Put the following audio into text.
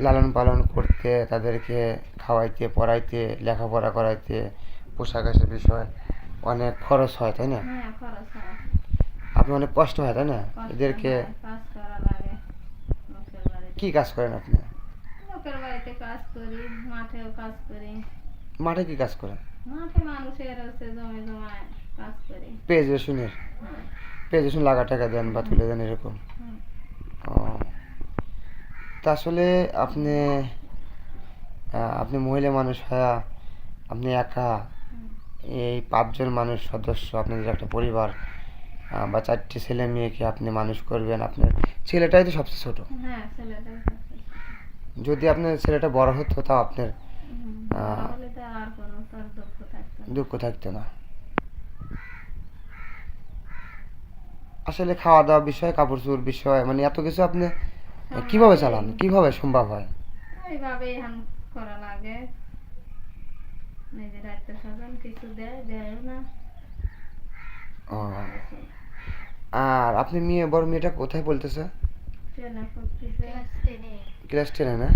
লালন পালন করতে, তাদেরকে খাওয়াইতে, পড়াইতে, লেখাপড়া করাইতে, পোশাক আশাকের বিষয় অনেক খরচ হয়, তাই না? হ্যাঁ, খরচ হয়, আপনি অনেক কষ্ট হয়, তাই না? কষ্ট এদেরকে হয়, কাজ করা লাগে লোকের বাড়িতে। কি কাজ করেন আপনি? লোকের বাড়িতে কাজ করি, মাঠেও কাজ করি। মাঠে কি কাজ করেন? মাঠে মানুষের হচ্ছে জমি জমায় কাজ করি। পেঁয়াজ রসুনের? হ্যাঁ, পেঁয়াজ রসুন লাগা টাকা দেন বা তুলে দেন এরকম? হ্যাঁ। ও, তা আসলে আপনি আপনি মহিলা মানুষ হয়ে আপনি একা হুম। এই 5 জন মানুষ সদস্য, আপনাদের একটা পরিবার, বা 4টে ছেলে মেয়েকে আপনি মানুষ করবেন। আপনার ছেলেটাই তো সবচেয়ে ছোট। হ্যাঁ, ছেলেটাই সবচেয়ে ছোট। যদি আপনার ছেলেটা বড় হতো তাও আপনার বড় আহ, হলে তো আর কোনো তার দুঃখ থাকতো না। দুঃখ থাকতো না। আসলে খাওয়া দাওয়া বিষয়, কাপড় চোপড় বিষয়, মানে এত কিছু আপনি কিভাবে চালান, কিভাবে সম্ভব হয়? এইভাবেই এখন করা লাগে। নিজের আত্মীয় স্বজন কিছু দেয়, দেয়ও না। ও, এইভাবে চলে। আর আপনি বড় মেয়েটা কোথায় বলতেছে? ট্রেনে পড়তেছে। ক্লাস 10-এ না?